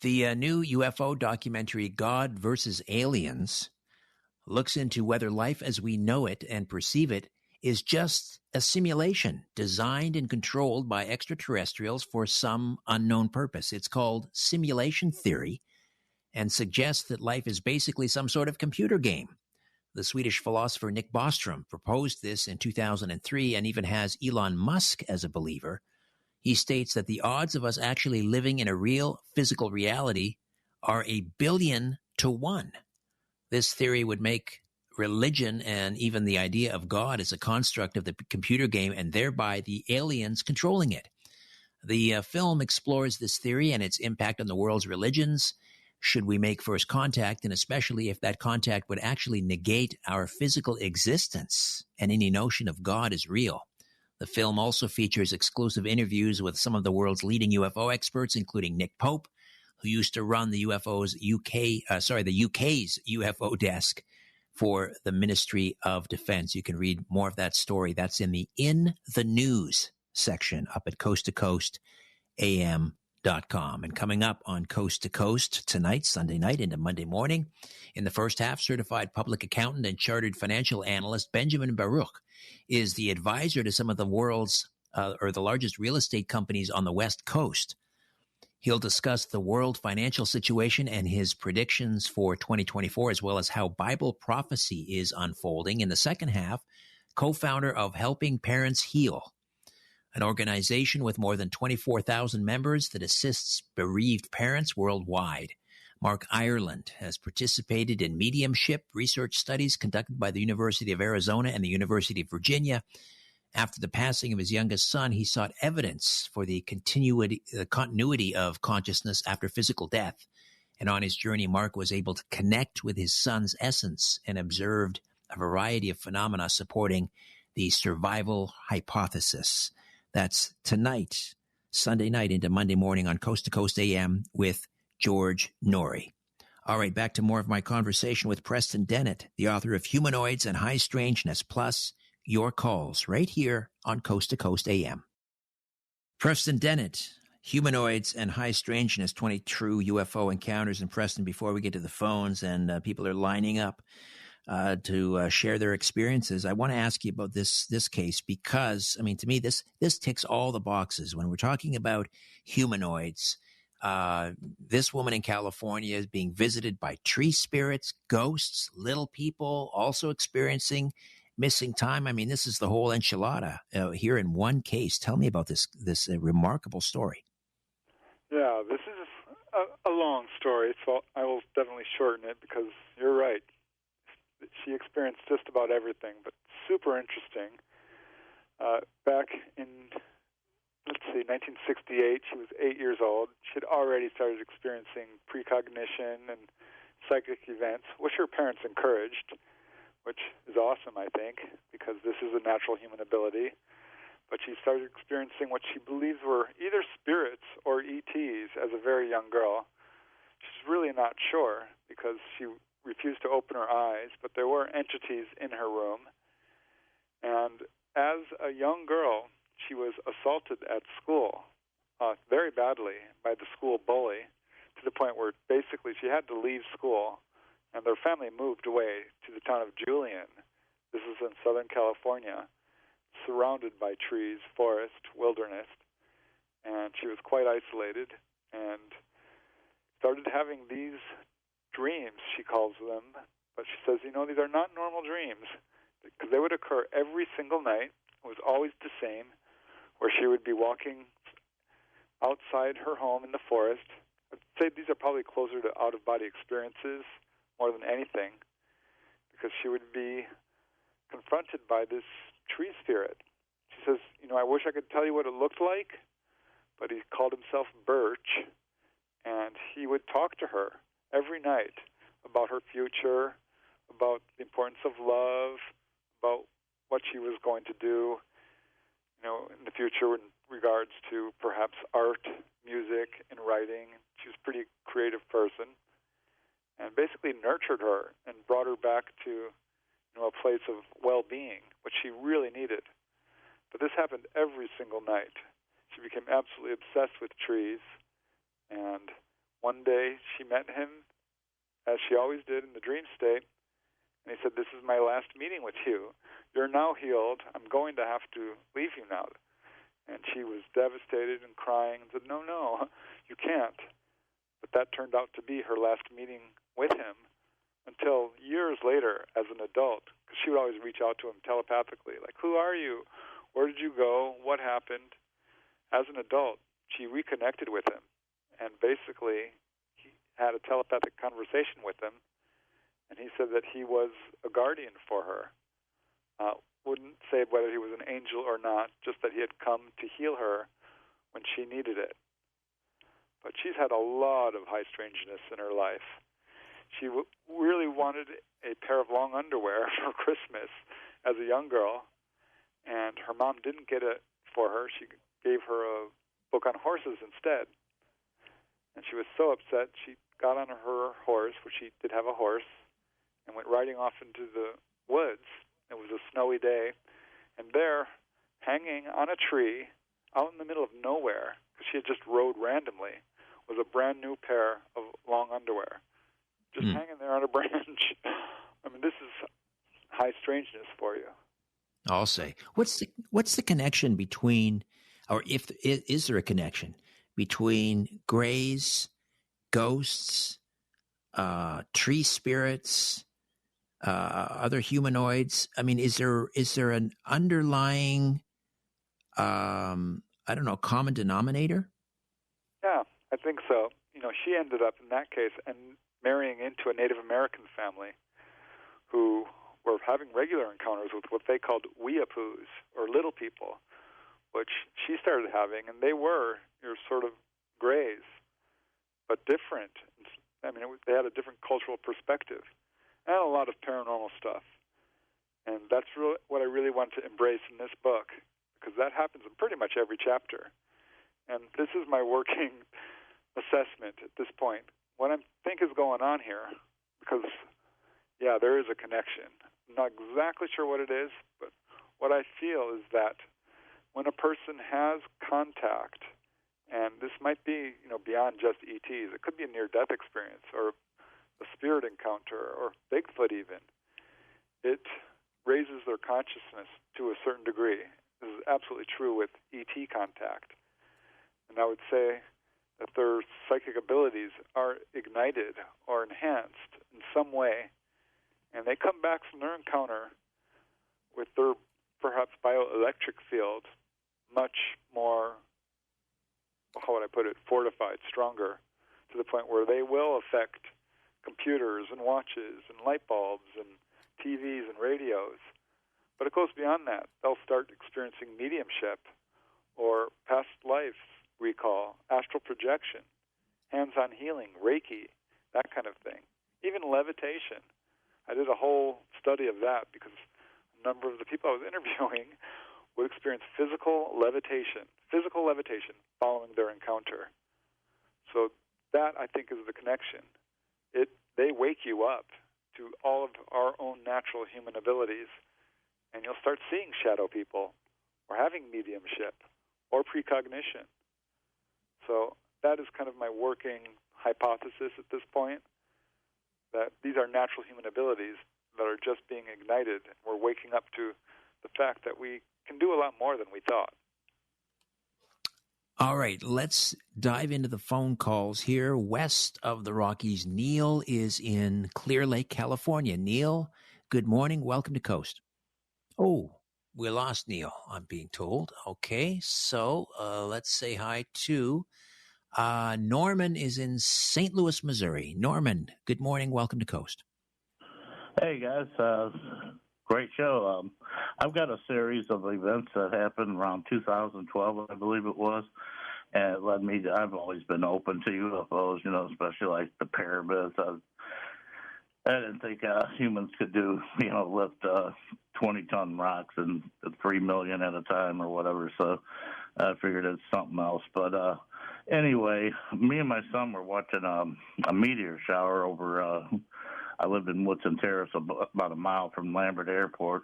The new UFO documentary, God versus Aliens, looks into whether life as we know it and perceive it is just a simulation designed and controlled by extraterrestrials for some unknown purpose. It's called simulation theory and suggests that life is basically some sort of computer game. The Swedish philosopher Nick Bostrom proposed this in 2003 and even has Elon Musk as a believer. He states that the odds of us actually living in a real physical reality are 1 billion to 1. This theory would make religion and even the idea of God as a construct of the computer game and thereby the aliens controlling it. The film explores this theory and its impact on the world's religions. Should we make first contact, and especially if that contact would actually negate our physical existence and any notion of God is real. The film also features exclusive interviews with some of the world's leading UFO experts, including Nick Pope, who used to run the UK's UFO desk for the Ministry of Defense. You can read more of that story. That's in the News section up at coasttocoastam.com. And coming up on Coast to Coast tonight, Sunday night into Monday morning, in the first half, certified public accountant and chartered financial analyst Benjamin Baruch is the advisor to some of the world's or the largest real estate companies on the West Coast. He'll discuss the world financial situation and his predictions for 2024, as well as how Bible prophecy is unfolding. In the second half, co-founder of Helping Parents Heal, an organization with more than 24,000 members that assists bereaved parents worldwide. Mark Ireland has participated in mediumship research studies conducted by the University of Arizona and the University of Virginia. After the passing of his youngest son, he sought evidence for the continuity of consciousness after physical death. And on his journey, Mark was able to connect with his son's essence and observed a variety of phenomena supporting the survival hypothesis. That's tonight, Sunday night into Monday morning on Coast to Coast AM with George Norrie. All right, back to more of my conversation with Preston Dennett, the author of Humanoids and High Strangeness, plus your calls right here on Coast to Coast AM. Preston Dennett, Humanoids and High Strangeness, 20 true UFO encounters. And Preston, before we get to the phones and people are lining up to share their experiences, I want to ask you about this case because, I mean, to me, this ticks all the boxes. When we're talking about humanoids, this woman in California is being visited by tree spirits, ghosts, little people, also experiencing missing time. I mean, this is the whole enchilada here in one case. Tell me about this remarkable story. Yeah, this is a long story, so I will definitely shorten it because you're right. She experienced just about everything, but super interesting. Back in, 1968, she was 8 years old. She had already started experiencing precognition and psychic events, which her parents encouraged, which is awesome, I think, because this is a natural human ability. But she started experiencing what she believes were either spirits or ETs as a very young girl. She's really not sure because she refused to open her eyes, but there were entities in her room. And as a young girl, she was assaulted at school very badly by the school bully to the point where basically she had to leave school, and their family moved away to the town of Julian. This is in Southern California, surrounded by trees, forest, wilderness, and she was quite isolated and started having these dreams, she calls them, but she says, these are not normal dreams, because they would occur every single night. It was always the same, where she would be walking outside her home in the forest. I'd say these are probably closer to out-of-body experiences more than anything, because she would be confronted by this tree spirit. She says, I wish I could tell you what it looked like, but he called himself Birch, and he would talk to her every night about her future, about the importance of love, about what she was going to do, in the future in regards to perhaps art, music, and writing. She was a pretty creative person, and basically nurtured her and brought her back to, a place of well-being, which she really needed. But this happened every single night. She became absolutely obsessed with trees, and one day she met him, as she always did in the dream state, and he said, "This is my last meeting with you. You're now healed. I'm going to have to leave you now." And she was devastated and crying and said, "No, you can't." But that turned out to be her last meeting with him until years later as an adult, because she would always reach out to him telepathically, like, "Who are you? Where did you go? What happened?" As an adult, she reconnected with him, and basically he had a telepathic conversation with him, and he said that he was a guardian for her. Wouldn't say whether he was an angel or not, just that he had come to heal her when she needed it. But she's had a lot of high strangeness in her life. She really wanted a pair of long underwear for Christmas as a young girl, and her mom didn't get it for her. She gave her a book on horses instead. And she was so upset, she got on her horse, which she did have a horse, and went riding off into the woods. It was a snowy day, and there, hanging on a tree, out in the middle of nowhere, because she had just rode randomly, was a brand new pair of long underwear, just hanging there on a branch. I mean, this is high strangeness for you. I'll say. What's the connection between, or is there a connection between grays, ghosts, tree spirits, other humanoids? I mean, is there an underlying, I don't know, common denominator? Yeah, I think so. She ended up in that case and marrying into a Native American family who were having regular encounters with what they called weeapoos, or little people, which she started having, and they were your sort of grays, but different. I mean, they had a different cultural perspective and a lot of paranormal stuff. And that's really what I really want to embrace in this book, because that happens in pretty much every chapter. And this is my working assessment at this point. What I think is going on here, because, yeah, there is a connection. I'm not exactly sure what it is, but what I feel is that when a person has contact, and this might be, beyond just ETs, it could be a near-death experience or a spirit encounter or Bigfoot even, it raises their consciousness to a certain degree. This is absolutely true with ET contact. And I would say that their psychic abilities are ignited or enhanced in some way, and they come back from their encounter with their perhaps bioelectric field much more, how would I put it, fortified, stronger, to the point where they will affect computers and watches and light bulbs and TVs and radios. But it goes beyond that. They'll start experiencing mediumship or past life recall, astral projection, hands-on healing, Reiki, that kind of thing. Even levitation. I did a whole study of that because a number of the people I was interviewing would experience physical levitation following their encounter. So that, I think, is the connection. They wake you up to all of our own natural human abilities, and you'll start seeing shadow people or having mediumship or precognition. So that is kind of my working hypothesis at this point, that these are natural human abilities that are just being ignited. We're waking up to the fact that we can do a lot more than we thought. All right, let's dive into the phone calls here. West of the Rockies, Neil is in Clear Lake, California. Neil, good morning. Welcome to Coast. Oh, we lost Neil, I'm being told. Okay, so let's say hi to Norman is in St. Louis, Missouri. Norman, good morning. Welcome to Coast. Hey, guys. Great show. I've got a series of events that happened around 2012, I believe it was, and it led me to, I've always been open to UFOs, especially like the pyramids. I didn't think humans could do, lift 20-ton rocks and 3 million at a time or whatever, so I figured it's something else. But anyway, me and my son were watching a meteor shower over I lived in Woodson Terrace, about a mile from Lambert Airport,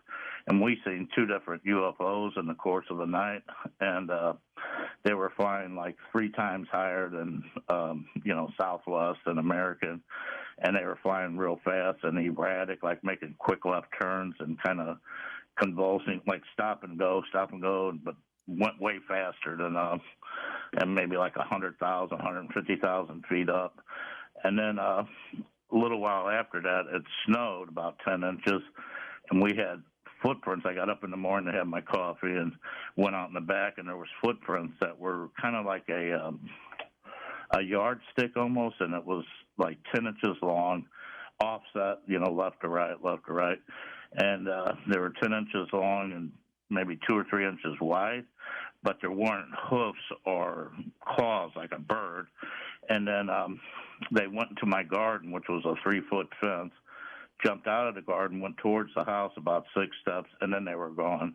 and we seen 2 different UFOs in the course of the night. And they were flying like 3 times higher than, Southwest and American. And they were flying real fast and erratic, like making quick left turns and kind of convulsing, like stop and go, but went way faster than and maybe like 100,000, 150,000 feet up. And then a little while after that, it snowed about 10 inches, and we had footprints. I got up in the morning to have my coffee and went out in the back, and there was footprints that were kind of like a yardstick almost, and it was like 10 inches long, offset, left to right. And they were 10 inches long and maybe 2 or 3 inches wide, but there weren't hoofs or claws like a bird. And then they went into my garden, which was a 3-foot fence, jumped out of the garden, went towards the house about 6 steps, and then they were gone.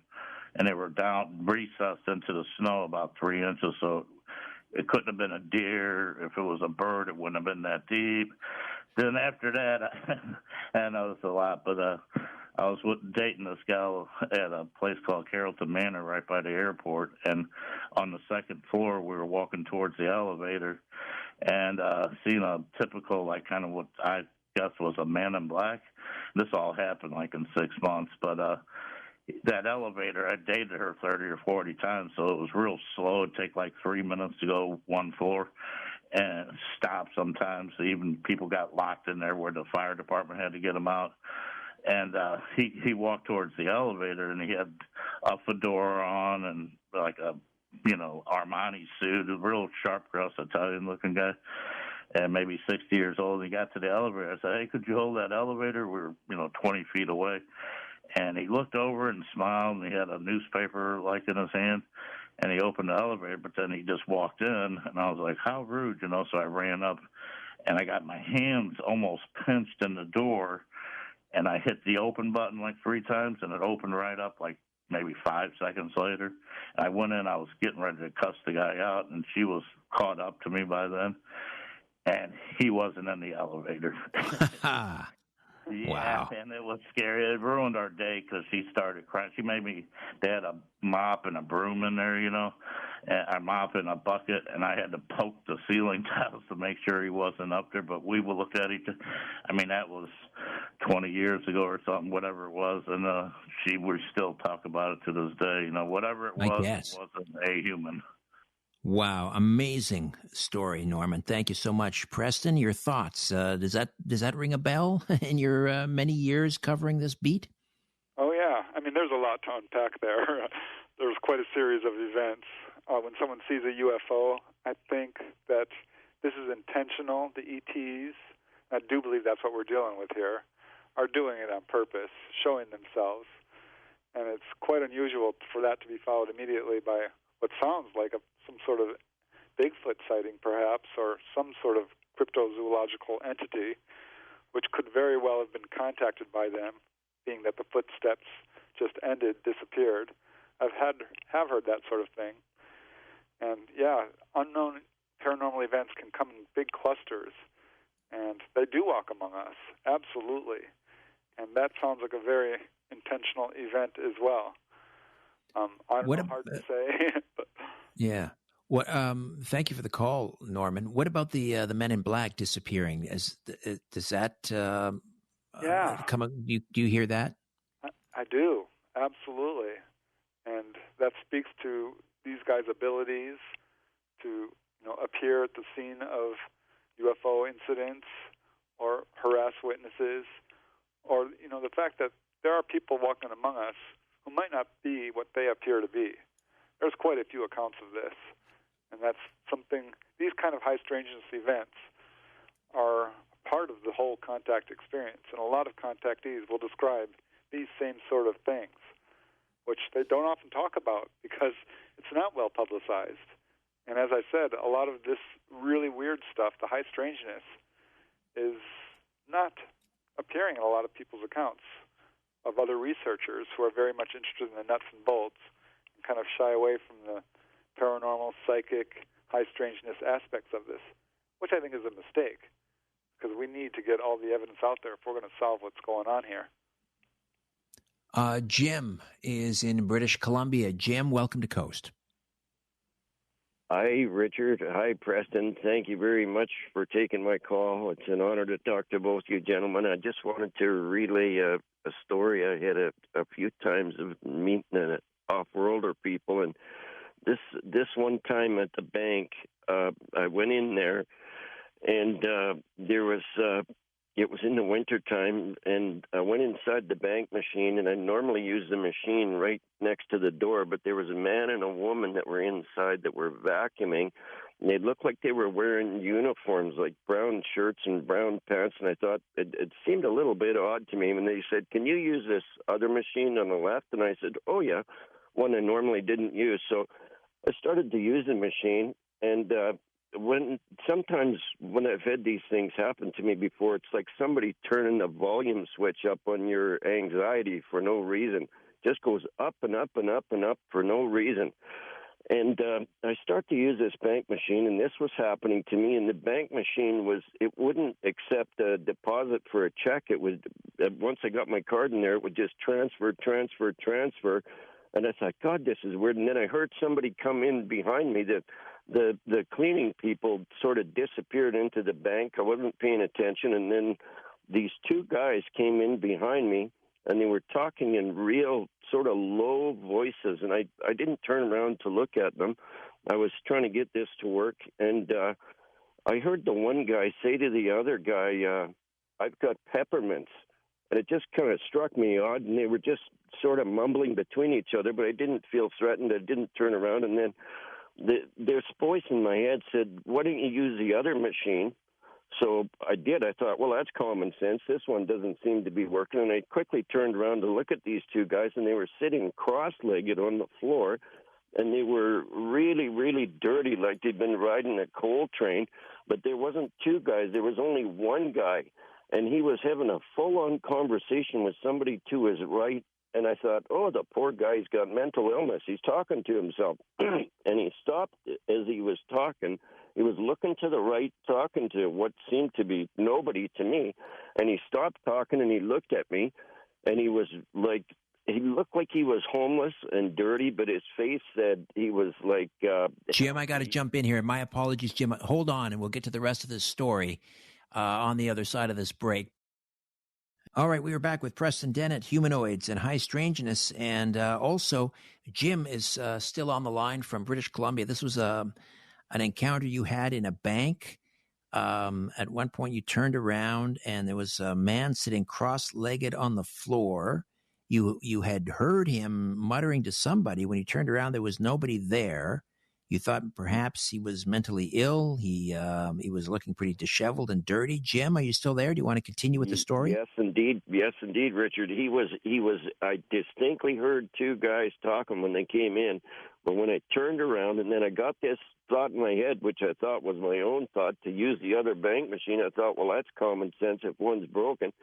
And they were down, recessed into the snow about 3 inches, so it couldn't have been a deer. If it was a bird, it wouldn't have been that deep. Then after that, I know it's a lot, but I was dating this gal at a place called Carrollton Manor right by the airport, and on the second floor, we were walking towards the elevator and seeing a typical, like kind of what I guess was a man in black. This all happened like in 6 months, but that elevator, I dated her 30 or 40 times, so it was real slow. It'd take like 3 minutes to go one floor and stop sometimes. Even people got locked in there where the fire department had to get them out. And he walked towards the elevator, and he had a fedora on and like a, Armani suit, a real sharp-dressed Italian-looking guy, and maybe 60 years old. He got to the elevator. I said, "Hey, could you hold that elevator?" We were, 20 feet away. And he looked over and smiled, and he had a newspaper like in his hand, and he opened the elevator, but then he just walked in, and I was like, how rude, so I ran up, and I got my hands almost pinched in the door, and I hit the open button like 3 times, and it opened right up like maybe 5 seconds later. And I went in, I was getting ready to cuss the guy out, and she was caught up to me by then, and he wasn't in the elevator. Yeah, wow. And it was scary. It ruined our day because she started crying. They had a mop and a broom in there, and a mop and a bucket, and I had to poke the ceiling tiles to make sure he wasn't up there. But we would look at each other. I mean, that was 20 years ago or something, whatever it was, and we still talk about it to this day. Whatever it was, it wasn't a human. Wow, amazing story, Norman. Thank you so much. Preston, your thoughts? Does that ring a bell in your many years covering this beat? Oh, yeah. I mean, there's a lot to unpack there. There's quite a series of events. When someone sees a UFO, I think that this is intentional. The ETs, I do believe that's what we're dealing with here, are doing it on purpose, showing themselves. And it's quite unusual for that to be followed immediately by what sounds like some sort of Bigfoot sighting, perhaps, or some sort of cryptozoological entity, which could very well have been contacted by them, being that the footsteps just disappeared. Have heard that sort of thing. And, yeah, unknown paranormal events can come in big clusters, and they do walk among us, absolutely. And that sounds like a very intentional event as well. I don't know, hard to say. But. Yeah. What? Thank you for the call, Norman. What about the Men in Black disappearing? Does that come? Do you hear that? I do, absolutely, and that speaks to these guys' abilities to appear at the scene of UFO incidents or harass witnesses, or the fact that there are people walking among us who might not be what they appear to be. There's quite a few accounts of this, and that's something. These kind of high strangeness events are part of the whole contact experience, and a lot of contactees will describe these same sort of things, which they don't often talk about because it's not well publicized. And as I said, a lot of this really weird stuff, the high strangeness, is not appearing in a lot of people's accounts of other researchers who are very much interested in the nuts and bolts and kind of shy away from the paranormal, psychic, high strangeness aspects of this, which I think is a mistake, because we need to get all the evidence out there if we're going to solve what's going on here. Jim is in British Columbia. Jim, welcome to Coast. Hi, Richard. Hi, Preston. Thank you very much for taking my call. It's an honor to talk to both you gentlemen. I just wanted to relay a story I had a few times of meeting off-worlder people. And this one time at the bank, I went in there, and there was it was in the winter time, and I went inside the bank machine, and I normally use the machine right next to the door, but there was a man and a woman that were inside that were vacuuming, and they looked like they were wearing uniforms, like brown shirts and brown pants, and I thought it seemed a little bit odd to me when they said, "Can you use this other machine on the left?" And I said, "Oh, yeah," one I normally didn't use. So I started to use the machine, and sometimes when I've had these things happen to me before, it's like somebody turning the volume switch up on your anxiety for no reason. Just goes up and up and up and up for no reason. And I start to use this bank machine, and this was happening to me. And the bank machine it wouldn't accept a deposit for a check. It was once I got my card in there, it would just transfer. And I thought, God, this is weird. And then I heard somebody come in behind me. The cleaning people sort of disappeared into the bank. I wasn't paying attention. And then these two guys came in behind me, and they were talking in real sort of low voices. And I didn't turn around to look at them. I was trying to get this to work. And I heard the one guy say to the other guy, "I've got peppermints." And it just kind of struck me odd, and they were just sort of mumbling between each other, but I didn't feel threatened. I didn't turn around. And then this voice in my head said, "Why don't you use the other machine?" So I did. I thought, well, that's common sense. This one doesn't seem to be working. And I quickly turned around to look at these two guys, and they were sitting cross-legged on the floor, and they were really, really dirty, like they'd been riding a coal train. But there wasn't two guys. There was only one guy, and he was having a full-on conversation with somebody to his right. And I thought, oh, the poor guy's got mental illness. He's talking to himself. And he stopped as he was talking. He was looking to the right, talking to what seemed to be nobody to me. And he stopped talking, and he looked at me, and he looked like he was homeless and dirty, but his face said he was like... Jim, I got to jump in here. My apologies, Jim. Hold on, and we'll get to the rest of this story on the other side of this break. All right, we are back with Preston Dennett, Humanoids and High Strangeness, and also Jim is still on the line from British Columbia. This was an encounter you had in a bank. At one point, you turned around, and there was a man sitting cross-legged on the floor. You had heard him muttering to somebody. When you turned around, there was nobody there. You thought perhaps he was mentally ill. He was looking pretty disheveled and dirty. Jim, are you still there? Do you want to continue with the story? Yes, indeed, Richard. He was. I distinctly heard two guys talking when they came in, but when I turned around, and then I got this thought in my head, which I thought was my own thought, to use the other bank machine. I thought, well, that's common sense if one's broken.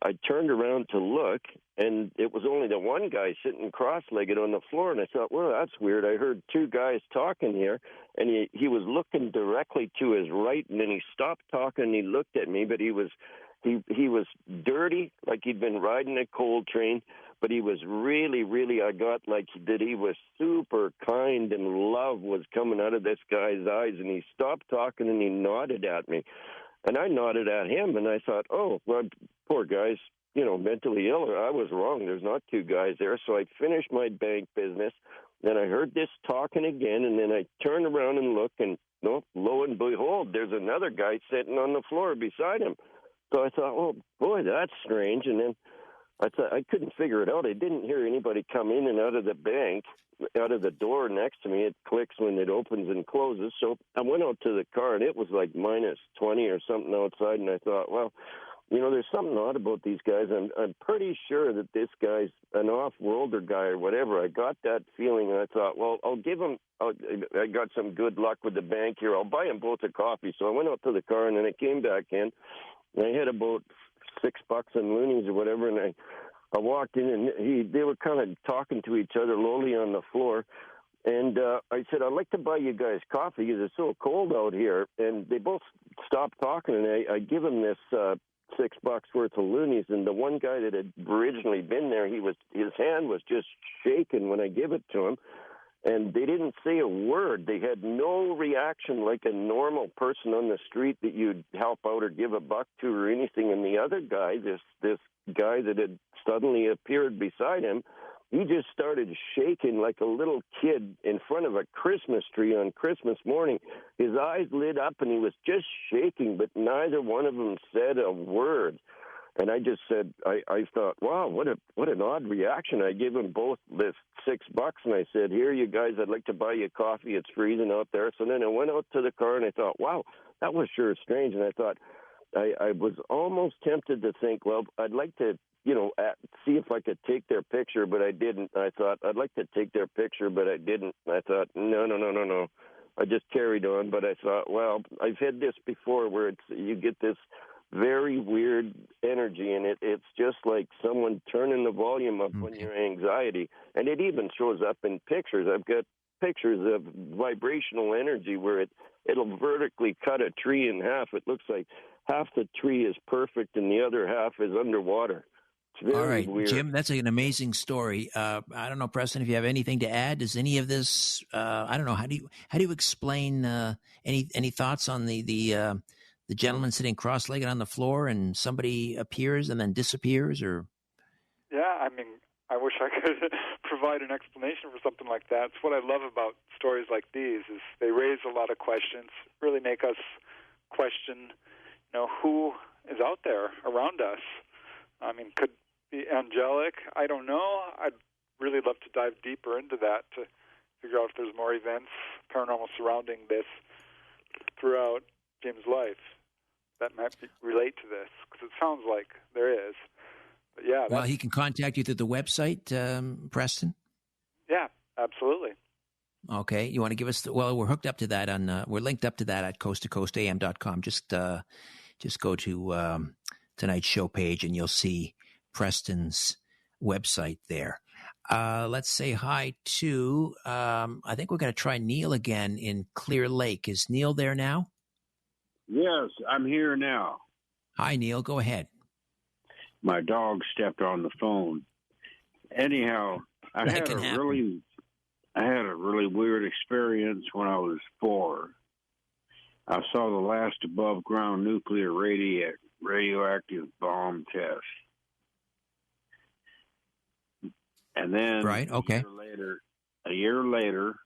I turned around to look, and it was only the one guy sitting cross-legged on the floor, and I thought, well, that's weird. I heard two guys talking here, and he was looking directly to his right, and then he stopped talking, and he looked at me, but he was dirty, like he'd been riding a coal train, but he was really, really, I got like that he was super kind, and love was coming out of this guy's eyes, and he stopped talking, and he nodded at me. And I nodded at him, and I thought, oh, well, poor guy's, mentally ill. I was wrong. There's not two guys there. So I finished my bank business. Then I heard this talking again, and then I turned around and looked, and lo and behold, there's another guy sitting on the floor beside him. So I thought, oh, boy, that's strange. And then I thought I couldn't figure it out. I didn't hear anybody come in and out of the bank, out of the door next to me. It clicks when it opens and closes. So I went out to the car, and it was like minus 20 or something outside. And I thought, well, there's something odd about these guys. I'm pretty sure that this guy's an off-worlder guy or whatever. I got that feeling, and I thought, well, I'll give him. I got some good luck with the bank here. I'll buy them both a coffee. So I went out to the car, and then I came back in. And I had about $6 in loonies or whatever, and I walked in, and they were kind of talking to each other lowly on the floor. And I said, I'd like to buy you guys coffee because it's so cold out here. And they both stopped talking, and I give them this $6 worth of loonies. And the one guy that had originally been there, his hand was just shaking when I give it to him. and they didn't say a word. They had no reaction like a normal person on the street that you'd help out or give a buck to or anything. And the other guy, this guy that had suddenly appeared beside him, he just started shaking like a little kid in front of a Christmas tree on Christmas morning. His eyes lit up and he was just shaking, but neither one of them said a word. And I just said, I thought, wow, what an odd reaction. I gave them both this $6, and I said, here, you guys, I'd like to buy you coffee. It's freezing out there. So then I went out to the car, and I thought, wow, that was sure strange. And I thought, I was almost tempted to think, well, I'd like to, see if I could take their picture, but I didn't. I thought, I'd like to take their picture, but I didn't. I thought, no. I just carried on, but I thought, well, I've had this before where you get this very weird energy, and it's just like someone turning the volume up on your anxiety, and it even shows up in pictures. I've got pictures of vibrational energy where it'll vertically cut a tree in half. It looks like half the tree is perfect and the other half is underwater. It's very All right, weird. Jim, that's an amazing story. I don't know, Preston, if you have anything to add. Does any of this? I don't know. How do you explain any thoughts on the gentleman sitting cross-legged on the floor and somebody appears and then disappears? Or yeah, I mean, I wish I could provide an explanation for something like that. It's what I love about stories like these is they raise a lot of questions, really make us question, who is out there around us. I mean, could be angelic. I don't know. I'd really love to dive deeper into that to figure out if there's more events, paranormal surrounding this throughout Jim's life that might relate to this, because it sounds like there is. But yeah. Well, he can contact you through the website, Preston? Yeah, absolutely. Okay. You want to give us we're hooked up to that we're linked up to that at coasttocoastam.com. Just go to tonight's show page and you'll see Preston's website there. Let's say hi to, I think we're going to try Neil again in Clear Lake. Is Neil there now? Yes, I'm here now. Hi, Neil. Go ahead. My dog stepped on the phone. Anyhow, I had a really weird experience when I was 4. I saw the last above ground nuclear radioactive bomb test. And then a year later,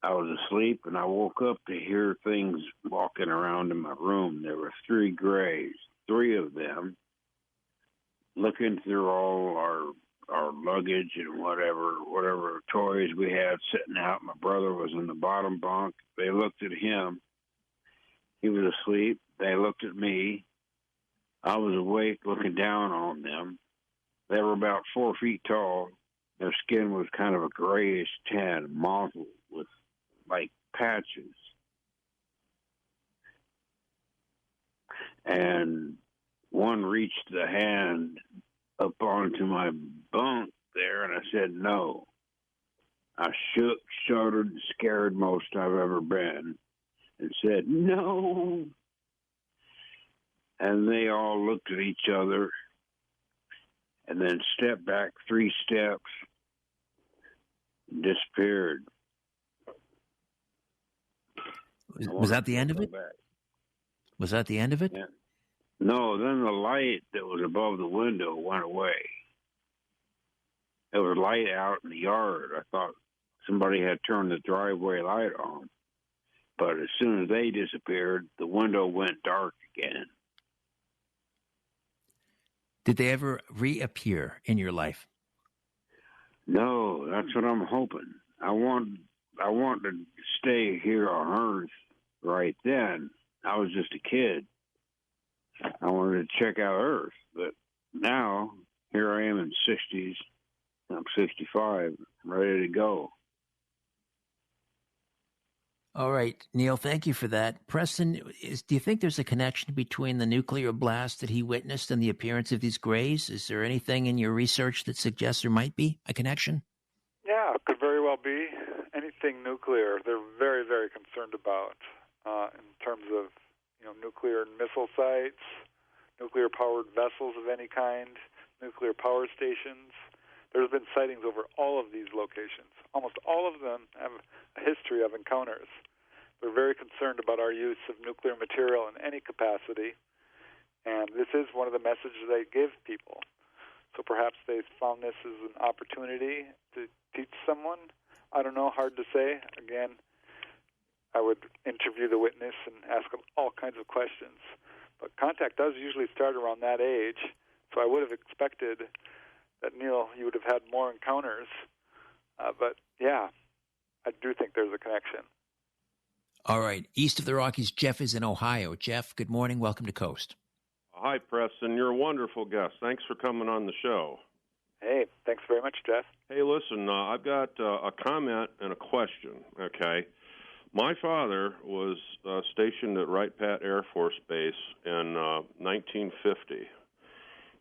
I was asleep and I woke up to hear things walking around in my room. There were 3 grays, 3 of them, looking through all our luggage and whatever toys we had sitting out. My brother was in the bottom bunk. They looked at him. He was asleep. They looked at me. I was awake looking down on them. They were about 4 feet tall. Their skin was kind of a grayish tan, mottled with like patches. And one reached the hand up onto my bunk there, and I said no. I shook, shuddered, scared most I've ever been, and said no. And they all looked at each other and then stepped back 3 steps and disappeared. Was that the end of it? Was that the end of it? Yeah. No, then the light that was above the window went away. There was light out in the yard. I thought somebody had turned the driveway light on. But as soon as they disappeared, the window went dark again. Did they ever reappear in your life? No, that's what I'm hoping. I want to stay here on Earth right then. I was just a kid. I wanted to check out Earth, but now here I am in 60s. I'm 65, ready to go. All right, Neil, thank you for that. Preston, do you think there's a connection between the nuclear blast that he witnessed and the appearance of these grays? Is there anything in your research that suggests there might be a connection? Yeah, it could very well be. Anything nuclear, they're very, very concerned about in terms of nuclear missile sites, nuclear-powered vessels of any kind, nuclear power stations. There's been sightings over all of these locations. Almost all of them have a history of encounters. They're very concerned about our use of nuclear material in any capacity, and this is one of the messages they give people. So perhaps they found this as an opportunity to teach someone. I don't know, hard to say. Again, I would interview the witness and ask them all kinds of questions. But contact does usually start around that age, so I would have expected that, Neil, you would have had more encounters. But, yeah, I do think there's a connection. All right. East of the Rockies, Jeff is in Ohio. Jeff, good morning. Welcome to Coast. Hi, Preston. You're a wonderful guest. Thanks for coming on the show. Hey, thanks very much, Jeff. Hey, listen, I've got a comment and a question, okay? My father was stationed at Wright Pat Air Force Base in 1950,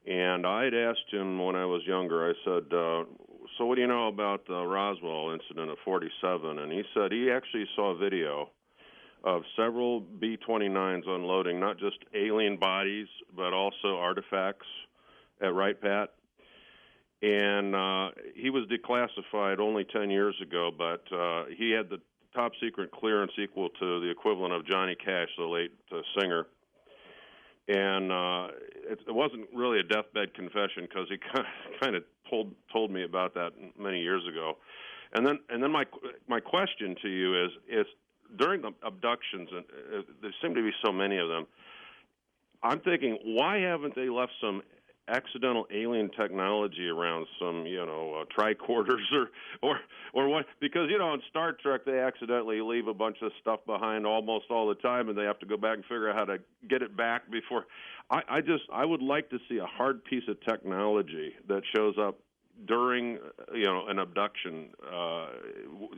and I had asked him when I was younger, I said, so what do you know about the Roswell incident of 47? And he said he actually saw a video of several B-29s unloading, not just alien bodies, but also artifacts at Wright Pat. And he was declassified only 10 years ago, but he had the top secret clearance equal to the equivalent of Johnny Cash, the late singer. And it wasn't really a deathbed confession because he kind of told me about that many years ago. And then my question to you is during the abductions, and there seem to be so many of them, I'm thinking, why haven't they left some accidental alien technology around, some tricorders or what? Because in Star Trek they accidentally leave a bunch of stuff behind almost all the time, and they have to go back and figure out how to get it back before. I would like to see a hard piece of technology that shows up during an abduction.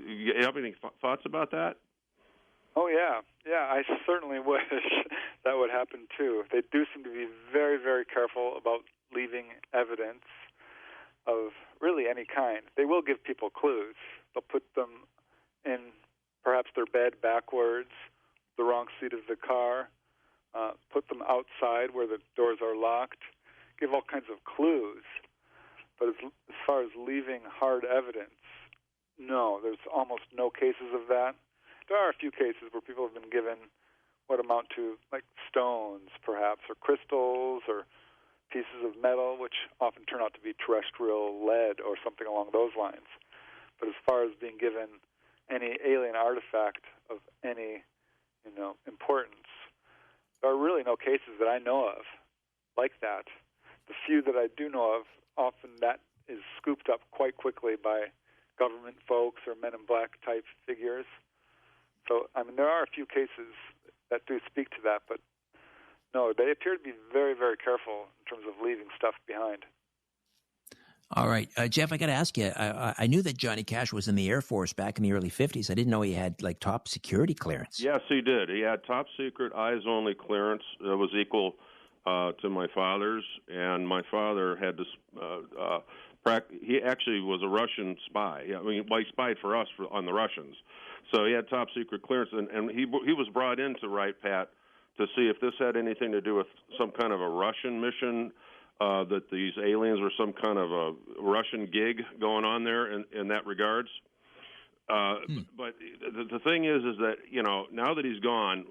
You have any thoughts about that? Oh, yeah. Yeah, I certainly wish that would happen, too. They do seem to be very, very careful about leaving evidence of really any kind. They will give people clues. They'll put them in perhaps their bed backwards, the wrong seat of the car, put them outside where the doors are locked, give all kinds of clues. But as far as leaving hard evidence, no, there's almost no cases of that. There are a few cases where people have been given what amount to like stones, perhaps, or crystals, or pieces of metal, which often turn out to be terrestrial lead or something along those lines. But as far as being given any alien artifact of any, importance, there are really no cases that I know of like that. The few that I do know of, often that is scooped up quite quickly by government folks or Men in Black type figures. So, there are a few cases that do speak to that, but no, they appear to be very, very careful in terms of leaving stuff behind. All right. Jeff, I got to ask you, I knew that Johnny Cash was in the Air Force back in the early 50s. I didn't know he had, top security clearance. Yes, he did. He had top secret, eyes-only clearance that was equal to my father's, and my father had this he actually was a Russian spy. He spied for us on the Russians. So he had top secret clearance, and he was brought into Wright Pat to see if this had anything to do with some kind of a Russian mission, that these aliens were some kind of a Russian gig going on there in that regards. But the thing is that, now that he's gone,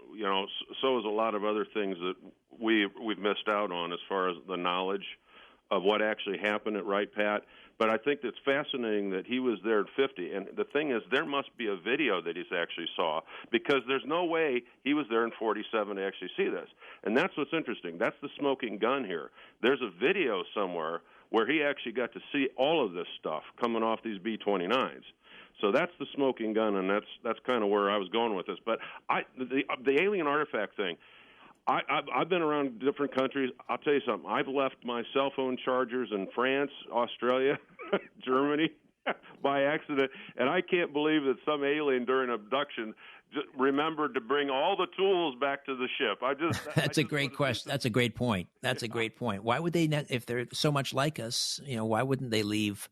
so is a lot of other things that we've missed out on as far as the knowledge of what actually happened at Wright Pat. But I think it's fascinating that he was there at 50. And the thing is, there must be a video that he's actually saw, because there's no way he was there in 47 to actually see this. And that's what's interesting. That's the smoking gun here. There's a video somewhere where he actually got to see all of this stuff coming off these B-29s. So that's the smoking gun, and that's kind of where I was going with this. But the alien artifact thing, I've been around different countries. I'll tell you something. I've left my cell phone chargers in France, Australia, Germany by accident, and I can't believe that some alien during abduction just remembered to bring all the tools back to the ship. That's a great question. That's a great point. That's a great point. Why would they not, if they're so much like us, why wouldn't they leave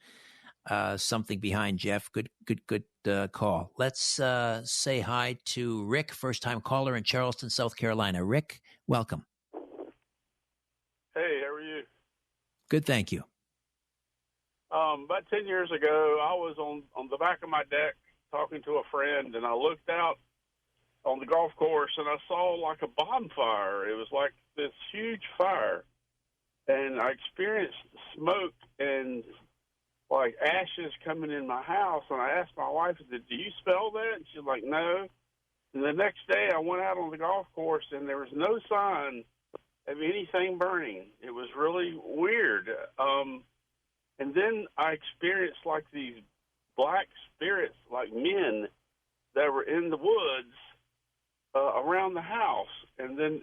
something behind, Jeff? Good call. Let's say hi to Rick, first-time caller in Charleston, South Carolina. Rick, welcome. Hey, how are you? Good, thank you. About 10 years ago, I was on the back of my deck talking to a friend, and I looked out on the golf course, and I saw like a bonfire. It was like this huge fire, and I experienced smoke and like ashes coming in my house. And I asked my wife, "Do you smell that?" And she's like, "No." And the next day, I went out on the golf course, and there was no sign of anything burning. It was really weird. And then I experienced like these black spirits, like men that were in the woods around the house. And then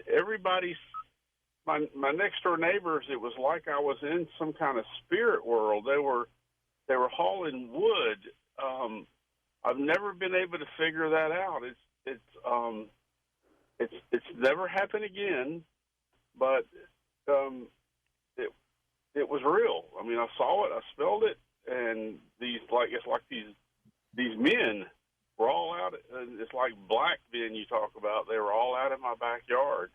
my next door neighbors, it was like I was in some kind of spirit world. They were hauling wood. I've never been able to figure that out. It's never happened again, but it was real. I mean, I saw it, I smelled it, and these men were all out. It's like black men you talk about. They were all out in my backyard.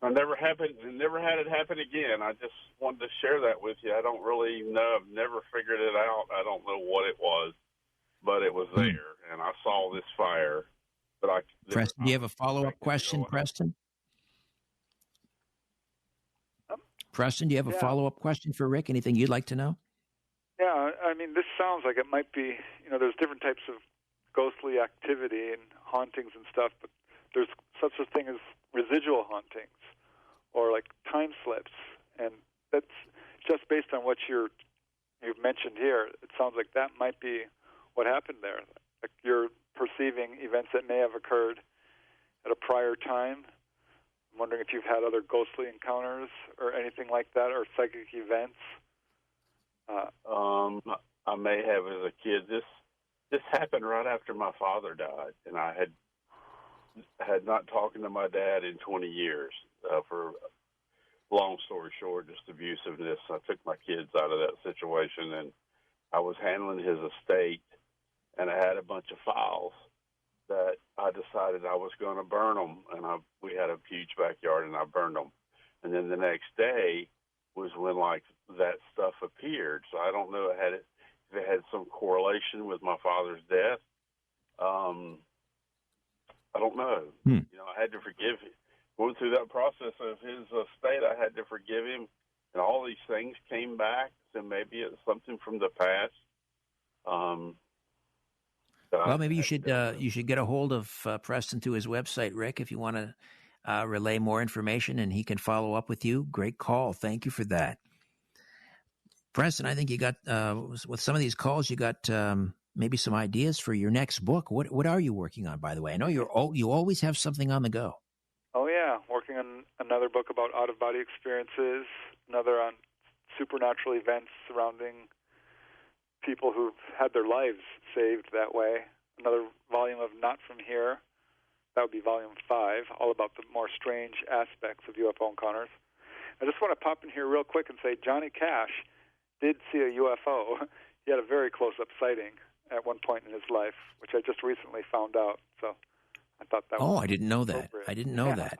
I never had it happen again. I just wanted to share that with you. I don't really know. I've never figured it out. I don't know what it was, but it was there, and I saw this fire. But Preston, do you have a follow-up question, Preston? Preston, do you have a follow-up question for Rick? Anything you'd like to know? Yeah, I mean, this sounds like it might be, there's different types of ghostly activity and hauntings and stuff, but there's such a thing as residual hauntings or like time slips, and that's just based on what you've mentioned here. It sounds like that might be what happened there. Like you're perceiving events that may have occurred at a prior time. I'm wondering if you've had other ghostly encounters or anything like that, or psychic events. I may have as a kid. This happened right after my father died, and I had not talked to my dad in 20 years. For long story short, just abusiveness. I took my kids out of that situation, and I was handling his estate, and I had a bunch of files that I decided I was going to burn them, and we had a huge backyard, and I burned them. And then the next day was when like that stuff appeared. So I don't know if it had some correlation with my father's death. I don't know. I had to forgive him. Going through that process of his estate, I had to forgive him, and all these things came back. So maybe it's something from the past. Well, maybe you should get a hold of Preston through his website, Rick, if you want to relay more information, and he can follow up with you. Great call. Thank you for that. Preston, I think you got, with some of these calls, you got maybe some ideas for your next book. What are you working on, by the way? I know you always have something on the go. Oh, yeah. Working on another book about out-of-body experiences, another on supernatural events surrounding people who've had their lives saved that way. Another volume of Not From Here. That would be volume 5, all about the more strange aspects of UFO encounters. I just want to pop in here real quick and say Johnny Cash did see a UFO. He had a very close-up sighting at one point in his life, which I just recently found out. So I thought that was I didn't know that. I didn't know that.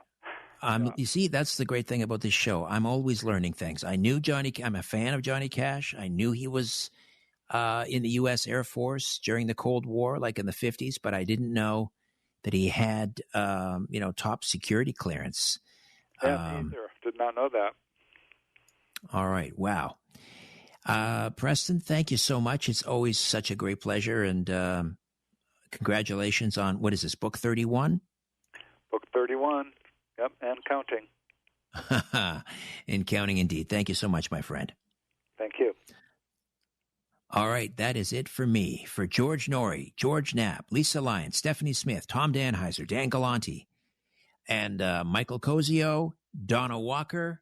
You see, that's the great thing about this show. I'm always learning things. I knew I'm a fan of Johnny Cash. I knew he was in the U.S. Air Force during the Cold War, like in the 50s, but I didn't know that he had, top security clearance. Yeah, me either. Did not know that. All right. Wow. Preston, thank you so much. It's always such a great pleasure, and congratulations on, what is this, book 31? Book 31. Yep, and counting. And counting indeed. Thank you so much, my friend. Thank you. All right, that is it for me. For George Norrie, George Knapp, Lisa Lyons, Stephanie Smith, Tom Danheiser, Dan Galante, and Michael Cozio, Donna Walker,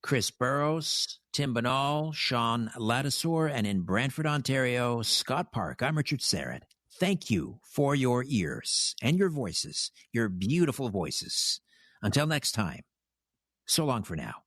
Chris Burrows, Tim Banal, Sean Ladisor, and in Brantford, Ontario, Scott Park, I'm Richard Serrett. Thank you for your ears and your voices, your beautiful voices. Until next time, so long for now.